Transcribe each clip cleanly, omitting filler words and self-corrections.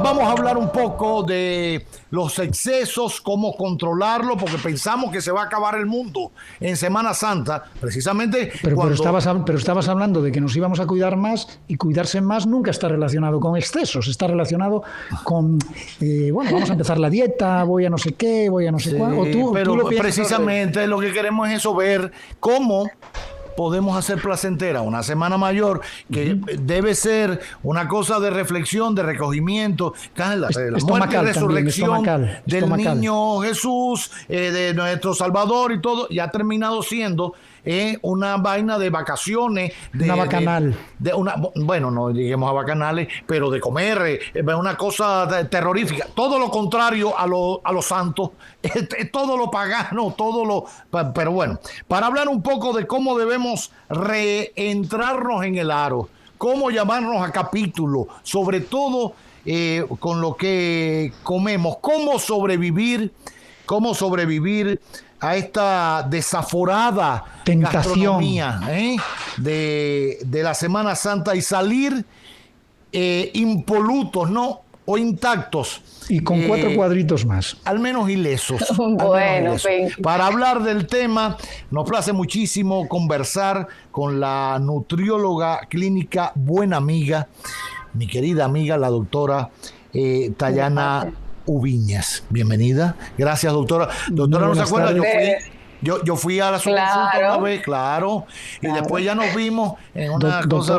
Vamos a hablar un poco de los excesos, cómo controlarlo, porque pensamos que se va a acabar el mundo en Semana Santa, precisamente pero estabas hablando de que nos íbamos a cuidar más, y cuidarse más nunca está relacionado con excesos, está relacionado con, bueno, vamos a empezar la dieta, voy a no sé qué, voy a no sé cuál. Pero tú lo piensas, precisamente lo que queremos es eso, ver cómo podemos hacer placentera una Semana Mayor, que debe ser una cosa de reflexión, de recogimiento, la muerte y resurrección del niño Jesús, de nuestro Salvador y todo, y ha terminado siendo una vaina de vacaciones. Una bacanal. Bueno, no lleguemos a bacanales, pero de comer, una cosa terrorífica. Todo lo contrario a los santos, todo lo pagano, pero bueno, para hablar un poco de cómo debemos reentrarnos en el aro, cómo llamarnos a capítulo, sobre todo con lo que comemos, cómo sobrevivir a esta desaforada tentación de la Semana Santa y salir impolutos, ¿no? O intactos. Y con 4 cuadritos más. Al menos ilesos. Bueno, para hablar del tema, nos place muchísimo conversar con la nutrióloga clínica buena amiga, mi querida amiga, la doctora Tayana Ubiñas. Bienvenida. Gracias, doctora. Doctora, ¿no se acuerda? Yo fui a la consulta una vez, y después ya nos vimos en una cosa.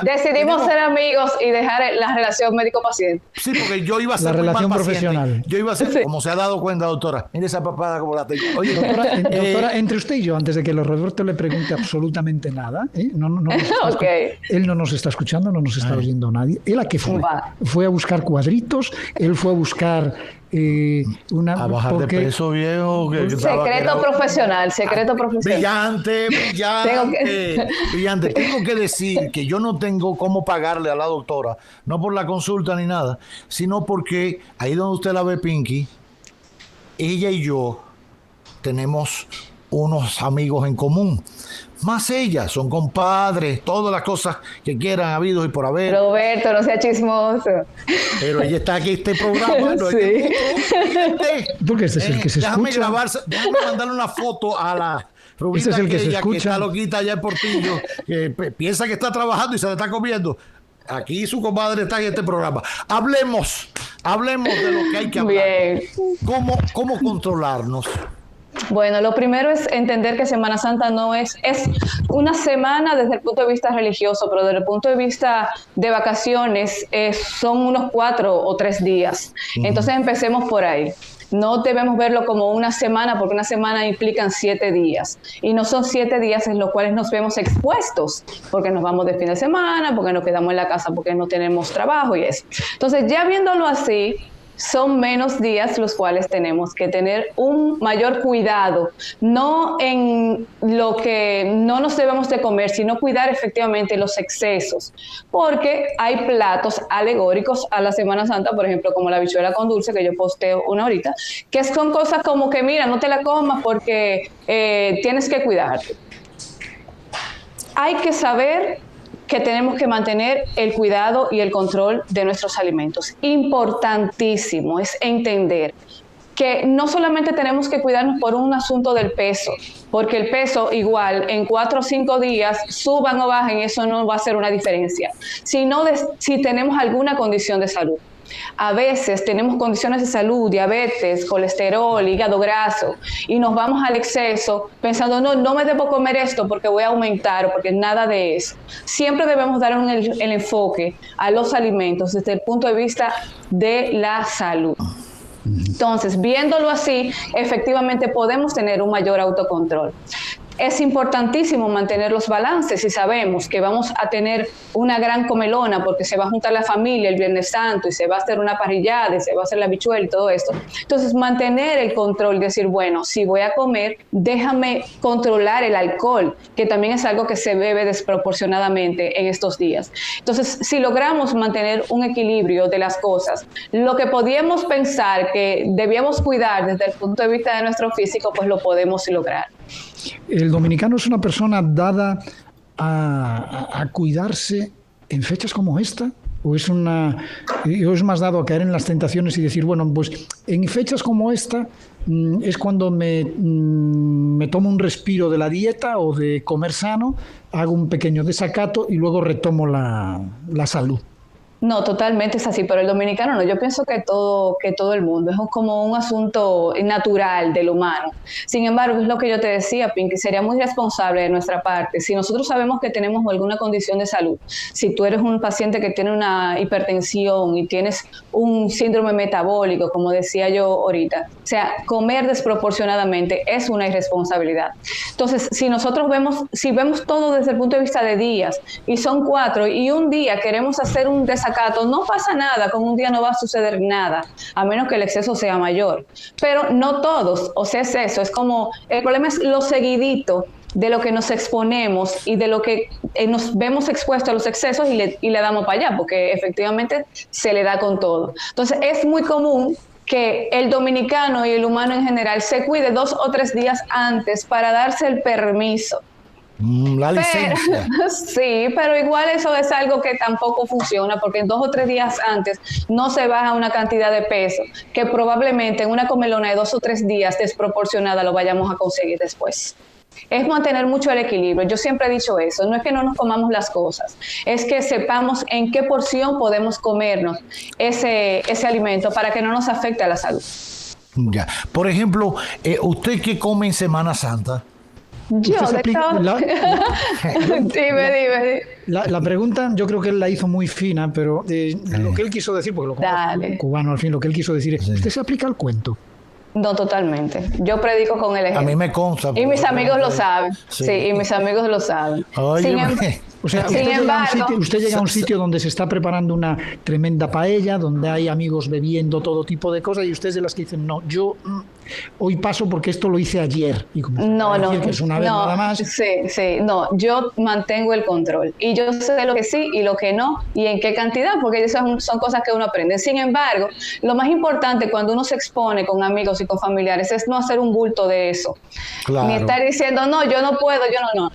Decidimos ser amigos y dejar la relación médico-paciente. Sí, porque yo iba a ser la relación profesional. Yo iba a ser, como se ha dado cuenta, doctora, mire esa papada como la tengo. Oye, doctora, entre usted y yo, antes de que Roberto le pregunte absolutamente nada, él no nos está escuchando, no nos está oyendo nadie. ¿Él a qué fue? Fue a buscar cuadritos, él fue a buscar a bajar de peso, viejo. Secreto profesional. Brillante. Tengo que decir que yo no tengo cómo pagarle a la doctora, no por la consulta ni nada, sino porque ahí donde usted la ve, Pinky, ella y yo tenemos unos amigos en común. Más ella, son compadres, todas las cosas que quieran, habidos y por haber. Roberto, no sea chismoso. Pero ella está aquí en este programa. ¿No? Sí. Porque este es el que se escucha. Déjame mandarle una foto a la Rubita, este es el que se escucha. Que está loquita allá en Portillo, que piensa que está trabajando y se la está comiendo. Aquí su compadre está en este programa. Hablemos de lo que hay que hablar. Bien. ¿Cómo controlarnos? Bueno, lo primero es entender que Semana Santa no es una semana desde el punto de vista religioso, pero desde el punto de vista de vacaciones son unos 4 o 3 días. Entonces empecemos por ahí. No debemos verlo como una semana, porque una semana implican 7 días. Y no son 7 días en los cuales nos vemos expuestos, porque nos vamos de fin de semana, porque nos quedamos en la casa, porque no tenemos trabajo y eso. Entonces, ya viéndolo así, son menos días los cuales tenemos que tener un mayor cuidado, no en lo que no nos debemos de comer, sino cuidar efectivamente los excesos, porque hay platos alegóricos a la Semana Santa, por ejemplo, como la habichuela con dulce, que yo posteo una ahorita, que son cosas como que, mira, no te la comas porque tienes que cuidarte. Hay que saber que tenemos que mantener el cuidado y el control de nuestros alimentos. Importantísimo es entender que no solamente tenemos que cuidarnos por un asunto del peso, porque el peso igual en 4 o 5 días, suban o bajen, eso no va a hacer una diferencia, sino si tenemos alguna condición de salud. A veces tenemos condiciones de salud, diabetes, colesterol, hígado graso, y nos vamos al exceso pensando, no me debo comer esto porque voy a aumentar, porque nada de eso. Siempre debemos dar el enfoque a los alimentos desde el punto de vista de la salud. Entonces, viéndolo así, efectivamente podemos tener un mayor autocontrol. Es importantísimo mantener los balances si sabemos que vamos a tener una gran comelona porque se va a juntar la familia el Viernes Santo y se va a hacer una parrillada y se va a hacer la habichuela y todo esto. Entonces, mantener el control, decir, bueno, si voy a comer, déjame controlar el alcohol, que también es algo que se bebe desproporcionadamente en estos días. Entonces, si logramos mantener un equilibrio de las cosas, lo que podíamos pensar que debíamos cuidar desde el punto de vista de nuestro físico, pues lo podemos lograr. El dominicano es una persona dada a cuidarse en fechas como esta, o es más dado a caer en las tentaciones y decir, bueno, pues en fechas como esta es cuando me tomo un respiro de la dieta o de comer sano, hago un pequeño desacato y luego retomo la salud? No, totalmente es así, pero el dominicano no. Yo pienso que todo el mundo es como un asunto natural del humano. Sin embargo, es lo que yo te decía, Pinky, sería muy responsable de nuestra parte. Si nosotros sabemos que tenemos alguna condición de salud, si tú eres un paciente que tiene una hipertensión y tienes un síndrome metabólico, como decía yo ahorita, o sea, comer desproporcionadamente es una irresponsabilidad. Entonces, si vemos todo desde el punto de vista de días, y son 4, y un día queremos hacer un desacato, no pasa nada, con un día no va a suceder nada, a menos que el exceso sea mayor. Pero no todos, o sea, es eso, es como, el problema es lo seguidito de lo que nos exponemos y de lo que nos vemos expuestos a los excesos y le damos para allá, porque efectivamente se le da con todo. Entonces, es muy común que el dominicano y el humano en general se cuide 2 o 3 días antes para darse el permiso. La licencia. Sí, pero igual eso es algo que tampoco funciona, porque 2 o 3 días antes no se baja una cantidad de peso que probablemente en una comelona de 2 o 3 días desproporcionada lo vayamos a conseguir después. Es mantener mucho el equilibrio. Yo siempre he dicho eso, no es que no nos comamos las cosas, es que sepamos en qué porción podemos comernos ese alimento para que no nos afecte a la salud. Ya. Por ejemplo, ¿usted qué come en Semana Santa? Yo, de todo. Dime. La pregunta yo creo que él la hizo muy fina, pero lo que él quiso decir, porque lo conozco cubano al fin, lo que él quiso decir es, ¿usted se aplica al cuento? No, totalmente. Yo predico con el ejemplo. A mí me consta. Y mis amigos lo saben. Sí, y mis amigos lo saben. O sea, usted llega a un sitio donde se está preparando una tremenda paella, donde hay amigos bebiendo todo tipo de cosas, y usted es de las que dicen, no, yo hoy paso porque esto lo hice ayer. Y como que es una vez nada más. Sí, no, yo mantengo el control. Y yo sé lo que sí y lo que no, y en qué cantidad, porque esas son cosas que uno aprende. Sin embargo, lo más importante cuando uno se expone con amigos y con familiares es no hacer un bulto de eso. Claro. Ni estar diciendo, no, yo no puedo, yo no.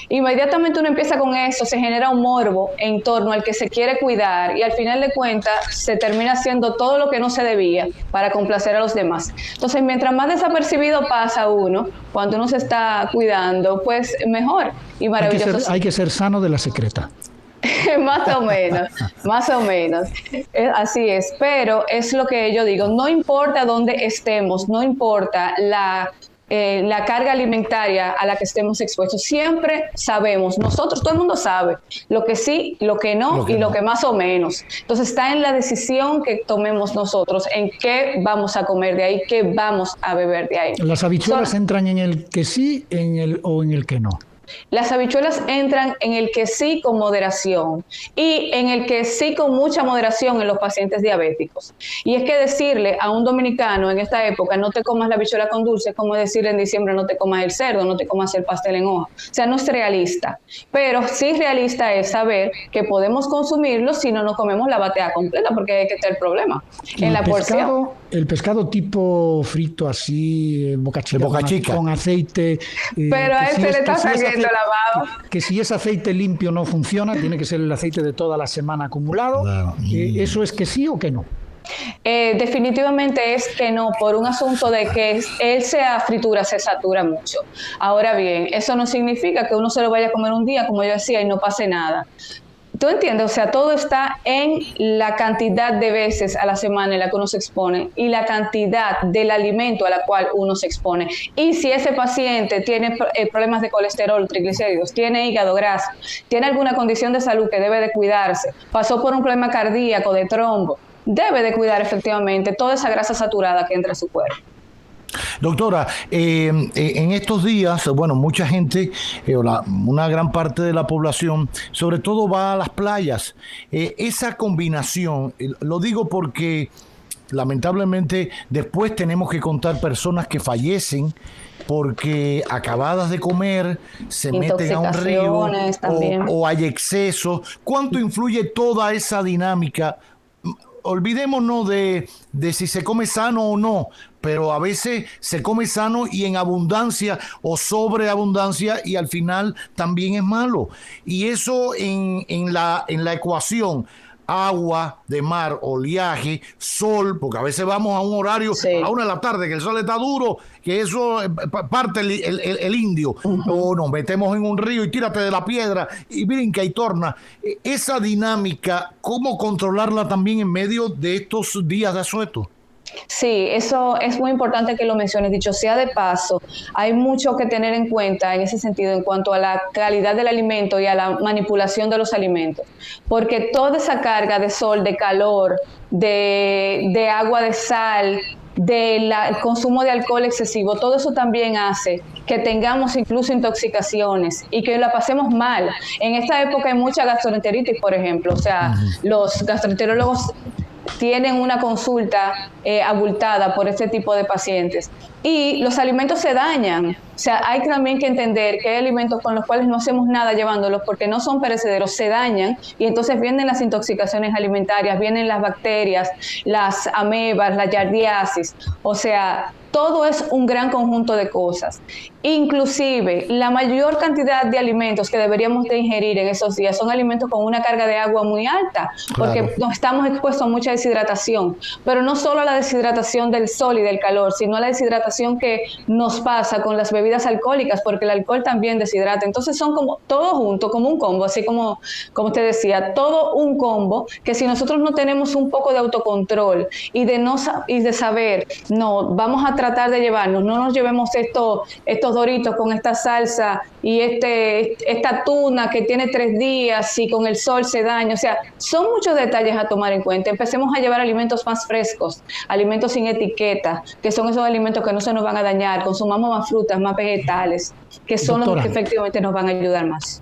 Inmediatamente uno empieza con eso, se genera un morbo en torno al que se quiere cuidar y al final de cuentas se termina haciendo todo lo que no se debía para complacer a los demás. Entonces, mientras más desapercibido pasa uno, cuando uno se está cuidando, pues mejor y maravilloso. Hay que ser sano de la secreta. Más o menos. Así es, pero es lo que yo digo, no importa dónde estemos, no importa la carga alimentaria a la que estemos expuestos, siempre sabemos, nosotros, todo el mundo sabe lo que sí, lo que no y lo que más o menos. Entonces está en la decisión que tomemos nosotros, en qué vamos a comer de ahí, qué vamos a beber de ahí. ¿Las habichuelas entran en el que sí o en el que no? Las habichuelas entran en el que sí con moderación y en el que sí con mucha moderación en los pacientes diabéticos. Y es que decirle a un dominicano en esta época no te comas la habichuela con dulce es como decirle en diciembre no te comas el cerdo, no te comas el pastel en hoja. O sea, no es realista. Pero sí realista es saber que podemos consumirlo si no nos comemos la batea completa, porque hay que tener el problema en la porción. El pescado tipo frito así, boca chica. Con aceite. Pero a él se le está saliendo lavado. Que si ese aceite limpio no funciona, tiene que ser el aceite de toda la semana acumulado. ¿Eso es que sí o que no? Definitivamente es que no, por un asunto de que él se satura mucho. Ahora bien, eso no significa que uno se lo vaya a comer un día, como yo decía, y no pase nada. ¿Tú entiendes? O sea, todo está en la cantidad de veces a la semana en la que uno se expone y la cantidad del alimento a la cual uno se expone. Y si ese paciente tiene problemas de colesterol, triglicéridos, tiene hígado graso, tiene alguna condición de salud que debe de cuidarse, pasó por un problema cardíaco, de trombo, debe de cuidar efectivamente toda esa grasa saturada que entra a su cuerpo. Doctora, en estos días, bueno, mucha gente, una gran parte de la población, sobre todo va a las playas. Esa combinación, lo digo porque lamentablemente después tenemos que contar personas que fallecen porque acabadas de comer se meten a un río o hay exceso. ¿Cuánto influye toda esa dinámica? Olvidémonos de si se come sano o no, pero a veces se come sano y en abundancia o sobreabundancia y al final también es malo. Y eso en la ecuación agua de mar, oleaje, sol, porque a veces vamos a un horario a la 1 de la tarde que el sol está duro, que eso parte el indio, o nos metemos en un río y tírate de la piedra y brinca y torna. Esa dinámica, ¿cómo controlarla también en medio de estos días de asueto? Sí, eso es muy importante que lo menciones. Dicho sea de paso, hay mucho que tener en cuenta en ese sentido en cuanto a la calidad del alimento y a la manipulación de los alimentos, porque toda esa carga de sol, de calor, de agua de sal, del consumo de alcohol excesivo, todo eso también hace que tengamos incluso intoxicaciones y que la pasemos mal. En esta época hay mucha gastroenteritis, por ejemplo, o sea, los gastroenterólogos tienen una consulta abultada por este tipo de pacientes y los alimentos se dañan. O sea, hay también que entender que hay alimentos con los cuales no hacemos nada llevándolos porque no son perecederos, se dañan y entonces vienen las intoxicaciones alimentarias, vienen las bacterias, las amebas, la yardiasis. O sea, todo es un gran conjunto de cosas. Inclusive, la mayor cantidad de alimentos que deberíamos de ingerir en esos días son alimentos con una carga de agua muy alta, porque nos estamos expuestos a mucha deshidratación, pero no solo a la deshidratación del sol y del calor, sino a la deshidratación que nos pasa con las bebidas alcohólicas, porque el alcohol también deshidrata. Entonces son como todo junto, como un combo, así como usted decía, todo un combo que si nosotros no tenemos un poco de autocontrol y de saber, no, vamos a tratar de llevarnos, no nos llevemos estos doritos con esta salsa y esta tuna que tiene 3 días y con el sol se daña. O sea, son muchos detalles a tomar en cuenta. Empecemos a llevar alimentos más frescos, alimentos sin etiqueta, que son esos alimentos que no se nos van a dañar. Consumamos más frutas, más vegetales, que son los que efectivamente nos van a ayudar más.